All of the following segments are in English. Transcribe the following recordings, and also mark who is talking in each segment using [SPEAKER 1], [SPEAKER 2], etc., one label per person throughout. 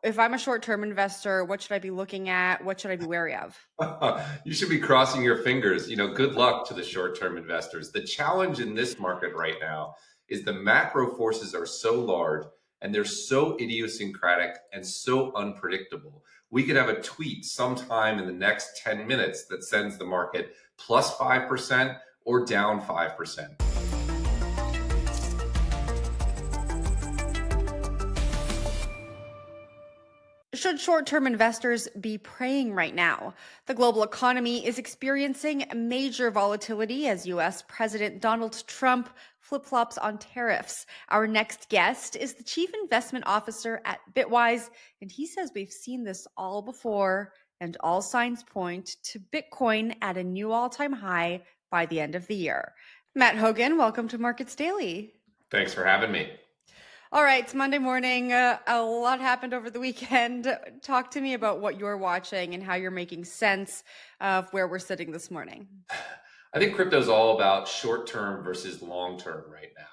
[SPEAKER 1] If I'm a short-term investor, what should I be looking at? What should I be wary of?
[SPEAKER 2] You should be crossing your fingers. Good luck to the short-term investors. The challenge in this market right now is the macro forces are so large and they're so idiosyncratic and so unpredictable. We could have a tweet sometime in the next 10 minutes that sends the market plus 5% or down 5%.
[SPEAKER 1] Should short-term investors be praying right now? The global economy is experiencing major volatility as US President Donald Trump flip-flops on tariffs. Our next guest is the Chief Investment Officer at Bitwise, and he says we've seen this all before, and all signs point to Bitcoin at a new all-time high by the end of the year. Matt Hougan, welcome to Markets Daily.
[SPEAKER 2] Thanks for having me.
[SPEAKER 1] All right, it's Monday morning. A lot happened over the weekend. Talk to me about what you're watching and how you're making sense of where we're sitting this morning.
[SPEAKER 2] I think crypto is all about short-term versus long-term right now.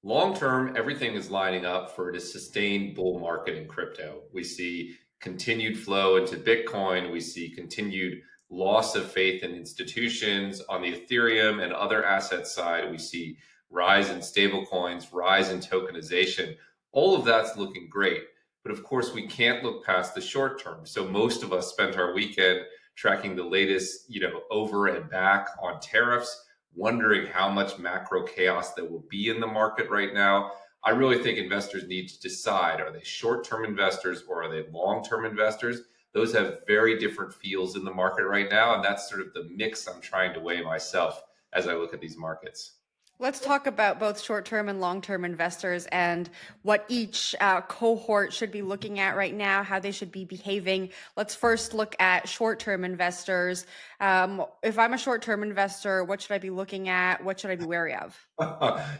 [SPEAKER 2] Long-term, everything is lining up for a sustained bull market in crypto. We see continued flow into Bitcoin. We see continued loss of faith in institutions on the Ethereum and other asset side. We see rise in stable coins, rise in tokenization. All of that's looking great. But of course, we can't look past the short term. So most of us spent our weekend tracking the latest, over and back on tariffs, wondering how much macro chaos there will be in the market right now. I really think investors need to decide, are they short-term investors or are they long-term investors? Those have very different feels in the market right now. And that's sort of the mix I'm trying to weigh myself as I look at these markets.
[SPEAKER 1] Let's talk about both short-term and long-term investors and what each cohort should be looking at right now, how they should be behaving. Let's first look at short-term investors. If I'm a short-term investor, what should I be looking at? What should I be wary of?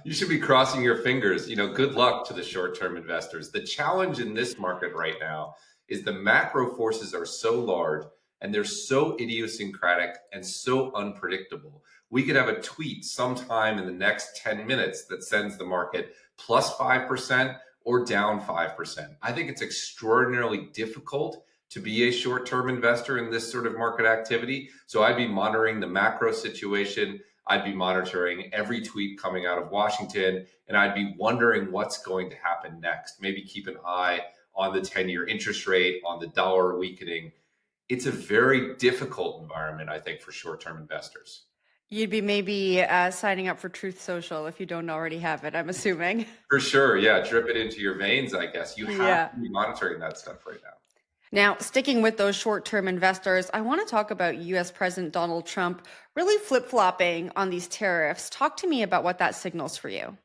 [SPEAKER 2] You should be crossing your fingers. Good luck to the short-term investors. The challenge in this market right now is the macro forces are so large and they're so idiosyncratic and so unpredictable. We could have a tweet sometime in the next 10 minutes that sends the market plus 5% or down 5%. I think it's extraordinarily difficult to be a short-term investor in this sort of market activity. So I'd be monitoring the macro situation. I'd be monitoring every tweet coming out of Washington, and I'd be wondering what's going to happen next. Maybe keep an eye on the 10-year interest rate, on the dollar weakening. It's a very difficult environment, I think, for short-term investors.
[SPEAKER 1] You'd be maybe signing up for Truth Social if you don't already have it, I'm assuming.
[SPEAKER 2] For sure, yeah. Drip it into your veins, I guess. You have to be monitoring that stuff right now.
[SPEAKER 1] Now, sticking with those short-term investors, I want to talk about US President Donald Trump really flip-flopping on these tariffs. Talk to me about what that signals for you.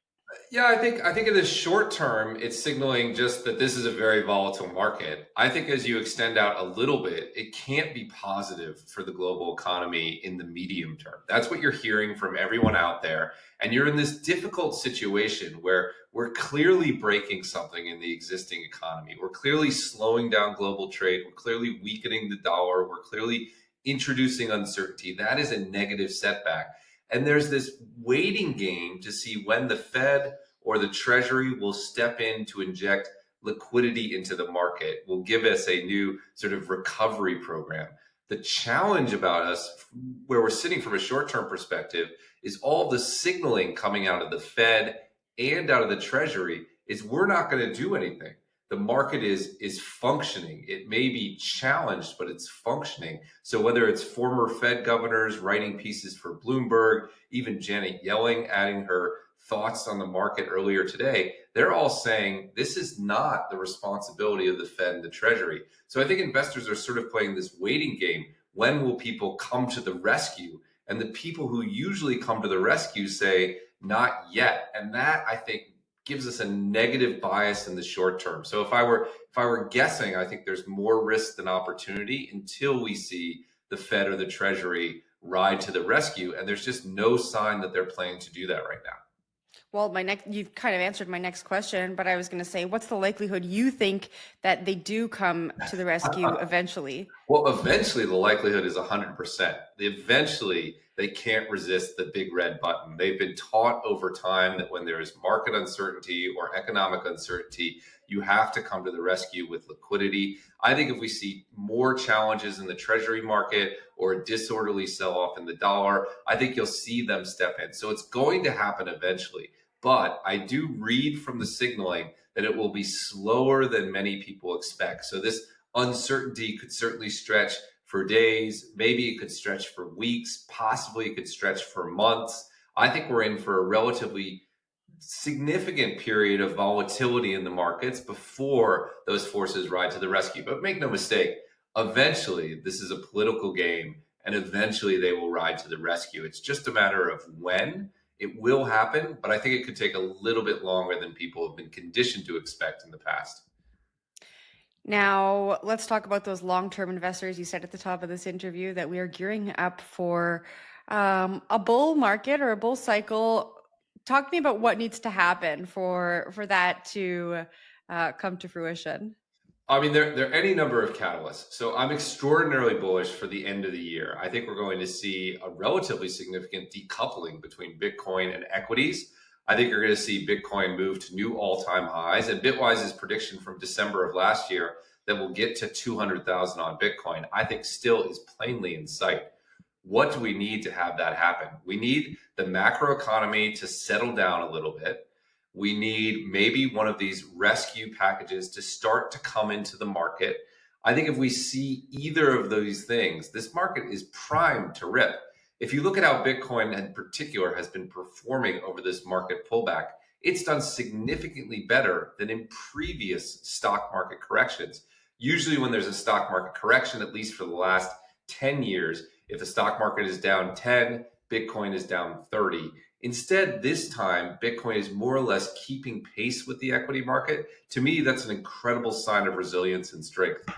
[SPEAKER 2] Yeah, I think in the short term, it's signaling just that this is a very volatile market. I think as you extend out a little bit, it can't be positive for the global economy in the medium term. That's what you're hearing from everyone out there. And you're in this difficult situation where we're clearly breaking something in the existing economy. We're clearly slowing down global trade. We're clearly weakening the dollar. We're clearly introducing uncertainty. That is a negative setback. And there's this waiting game to see when the Fed or the Treasury will step in to inject liquidity into the market, will give us a new sort of recovery program. The challenge about us, where we're sitting from a short-term perspective, is all the signaling coming out of the Fed and out of the Treasury is we're not going to do anything. The market is functioning. It may be challenged, but it's functioning. So whether it's former Fed governors writing pieces for Bloomberg, even Janet Yellen adding her thoughts on the market earlier today, they're all saying this is not the responsibility of the Fed and the Treasury. So I think investors are sort of playing this waiting game. When will people come to the rescue? And the people who usually come to the rescue say, not yet. And that, I think, gives us a negative bias in the short term. So if I were guessing, I think there's more risk than opportunity until we see the Fed or the Treasury ride to the rescue. And there's just no sign that they're planning to do that right now.
[SPEAKER 1] Well, you've kind of answered my next question, but I was going to say, what's the likelihood you think that they do come to the rescue eventually?
[SPEAKER 2] Well, eventually the likelihood is 100%. Eventually they can't resist the big red button. They've been taught over time that when there is market uncertainty or economic uncertainty, you have to come to the rescue with liquidity. I think if we see more challenges in the treasury market or a disorderly sell-off in the dollar, I think you'll see them step in. So it's going to happen eventually. But I do read from the signaling that it will be slower than many people expect. So this uncertainty could certainly stretch for days. Maybe it could stretch for weeks. Possibly it could stretch for months. I think we're in for a relatively significant period of volatility in the markets before those forces ride to the rescue. But make no mistake, eventually this is a political game and eventually they will ride to the rescue. It's just a matter of when. It will happen, but I think it could take a little bit longer than people have been conditioned to expect in the past.
[SPEAKER 1] Now, let's talk about those long-term investors. You said at the top of this interview that we are gearing up for a bull market or a bull cycle. Talk to me about what needs to happen for that to come to fruition.
[SPEAKER 2] I mean, there are any number of catalysts. So I'm extraordinarily bullish for the end of the year. I think we're going to see a relatively significant decoupling between Bitcoin and equities. I think you're going to see Bitcoin move to new all-time highs. And Bitwise's prediction from December of last year that we'll get to 200,000 on Bitcoin, I think still is plainly in sight. What do we need to have that happen? We need the macroeconomy to settle down a little bit. We need maybe one of these rescue packages to start to come into the market. I think if we see either of those things, this market is primed to rip. If you look at how Bitcoin in particular has been performing over this market pullback, it's done significantly better than in previous stock market corrections. Usually when there's a stock market correction, at least for the last 10 years, if the stock market is down 10, Bitcoin is down 30. Instead, this time, Bitcoin is more or less keeping pace with the equity market. To me, that's an incredible sign of resilience and strength.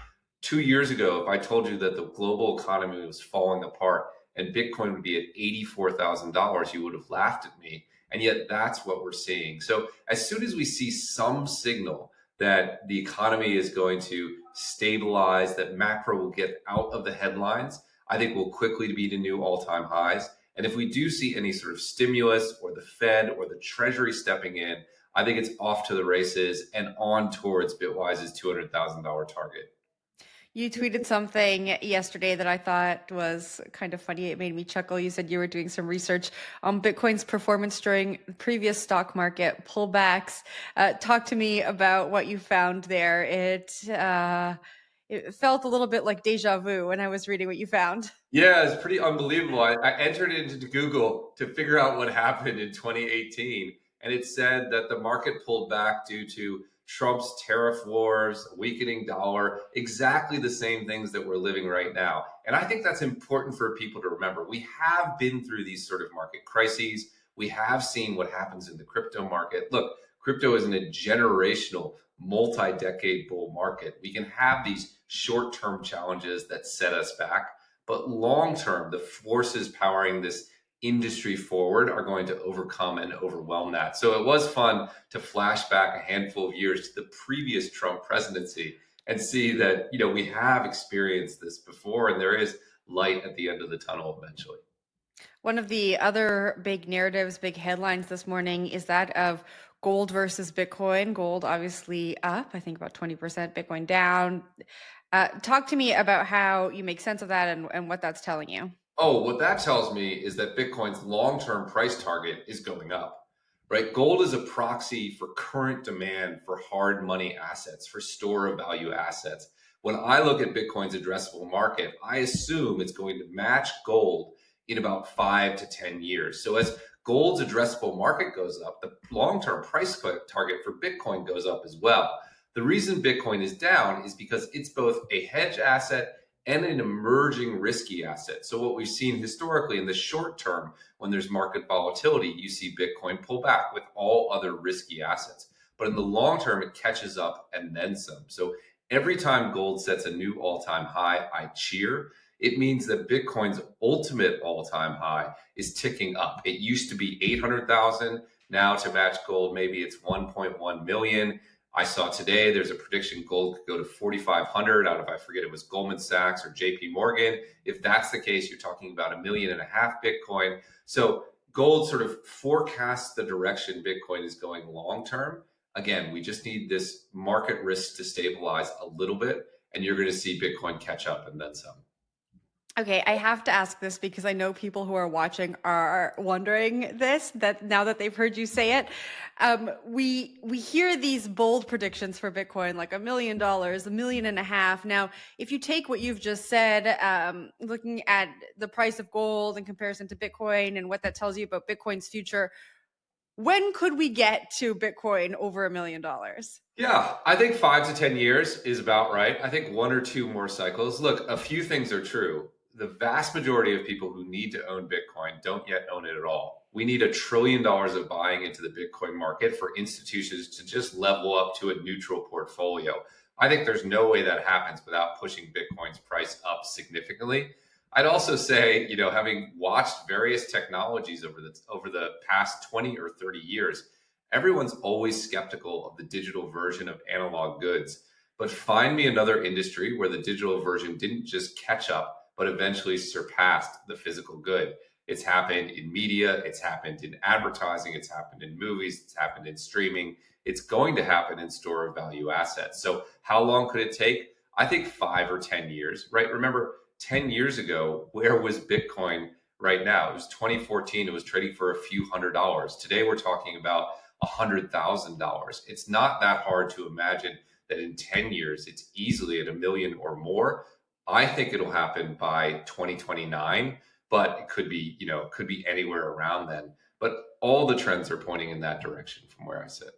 [SPEAKER 2] 2 years ago, if I told you that the global economy was falling apart and Bitcoin would be at $84,000, you would have laughed at me. And yet that's what we're seeing. So as soon as we see some signal that the economy is going to stabilize, that macro will get out of the headlines, I think we'll quickly be to new all-time highs. And if we do see any sort of stimulus or the Fed or the Treasury stepping in, I think it's off to the races and on towards Bitwise's $200,000 target.
[SPEAKER 1] You tweeted something yesterday that I thought was kind of funny. It made me chuckle. You said you were doing some research on Bitcoin's performance during previous stock market pullbacks. Talk to me about what you found there. It felt a little bit like deja vu when I was reading what you found.
[SPEAKER 2] Yeah, it's pretty unbelievable. I entered it into Google to figure out what happened in 2018, and it said that the market pulled back due to Trump's tariff wars, weakening dollar, exactly the same things that we're living right now. And I think that's important for people to remember. We have been through these sort of market crises. We have seen what happens in the crypto market. Look, crypto is in a generational, multi-decade bull market. We can have these short-term challenges that set us back, but long-term, the forces powering this industry forward are going to overcome and overwhelm that. So it was fun to flash back a handful of years to the previous Trump presidency and see that, we have experienced this before and there is light at the end of the tunnel eventually.
[SPEAKER 1] One of the other big narratives, big headlines this morning is that of gold versus Bitcoin. Gold obviously up, I think about 20%, Bitcoin down. Talk to me about how you make sense of that and what that's telling you.
[SPEAKER 2] Oh, what that tells me is that Bitcoin's long-term price target is going up, right? Gold is a proxy for current demand for hard money assets, for store of value assets. When I look at Bitcoin's addressable market, I assume it's going to match gold in about 5 to 10 years. So as gold's addressable market goes up, the long-term price target for Bitcoin goes up as well. The reason Bitcoin is down is because it's both a hedge asset and an emerging risky asset. So what we've seen historically in the short term, when there's market volatility, you see Bitcoin pull back with all other risky assets. But in the long term, it catches up and then some. So every time gold sets a new all-time high, I cheer. It means that Bitcoin's ultimate all-time high is ticking up. It used to be 800,000. Now to match gold, maybe it's 1.1 million. I saw today there's a prediction gold could go to 4,500 out of, I forget, it was Goldman Sachs or JP Morgan. If that's the case, you're talking about 1.5 million Bitcoin. So gold sort of forecasts the direction Bitcoin is going long term. Again, we just need this market risk to stabilize a little bit, and you're going to see Bitcoin catch up and then some.
[SPEAKER 1] Okay, I have to ask this because I know people who are watching are wondering this, that now that they've heard you say it. We hear these bold predictions for Bitcoin, like $1 million, $1.5 million. Now, if you take what you've just said, looking at the price of gold in comparison to Bitcoin and what that tells you about Bitcoin's future, when could we get to Bitcoin over $1 million?
[SPEAKER 2] Yeah, I think 5 to 10 years is about right. I think one or two more cycles. Look, a few things are true. The vast majority of people who need to own Bitcoin don't yet own it at all. We need $1 trillion of buying into the Bitcoin market for institutions to just level up to a neutral portfolio. I think there's no way that happens without pushing Bitcoin's price up significantly. I'd also say, having watched various technologies over the past 20 or 30 years, everyone's always skeptical of the digital version of analog goods. But find me another industry where the digital version didn't just catch up, but eventually surpassed the physical good. It's happened in media, it's happened in advertising, it's happened in movies, it's happened in streaming. It's going to happen in store of value assets. So, how long could it take? I think 5 or 10 years, right? Remember, 10 years ago, where was Bitcoin right now? It was 2014, it was trading for a few $100s. Today, we're talking about $100,000. It's not that hard to imagine that in 10 years, it's easily at $1 million or more. I think it'll happen by 2029, but it could be anywhere around then. But all the trends are pointing in that direction from where I sit.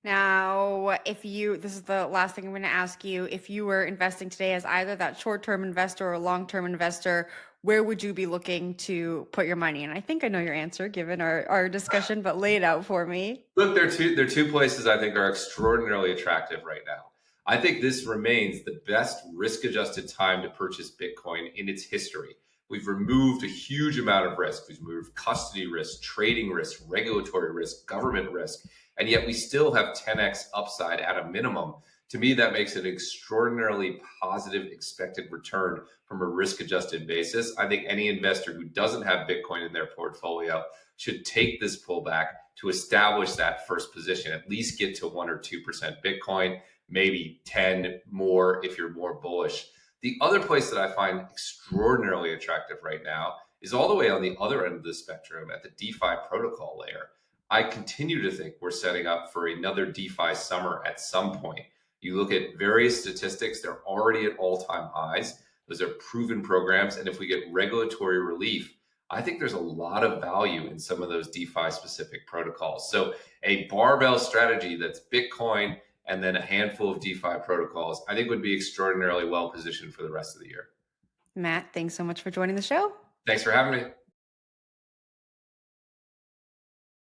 [SPEAKER 1] Now, this is the last thing I'm going to ask you. If you were investing today as either that short-term investor or long-term investor, where would you be looking to put your money? And I think I know your answer given our discussion, but lay it out for me.
[SPEAKER 2] Look, there are two places I think are extraordinarily attractive right now. I think this remains the best risk-adjusted time to purchase Bitcoin in its history. We've removed a huge amount of risk. We've removed custody risk, trading risk, regulatory risk, government risk, and yet we still have 10x upside at a minimum. To me, that makes it an extraordinarily positive expected return from a risk-adjusted basis. I think any investor who doesn't have Bitcoin in their portfolio should take this pullback to establish that first position, at least get to 1 or 2% Bitcoin, maybe 10 more if you're more bullish. The other place that I find extraordinarily attractive right now is all the way on the other end of the spectrum at the DeFi protocol layer. I continue to think we're setting up for another DeFi summer at some point. You look at various statistics, they're already at all-time highs. Those are proven programs. And if we get regulatory relief, I think there's a lot of value in some of those DeFi specific protocols. So a barbell strategy that's Bitcoin and then a handful of DeFi protocols, I think would be extraordinarily well positioned for the rest of the year.
[SPEAKER 1] Matt, thanks so much for joining the show.
[SPEAKER 2] Thanks for having me.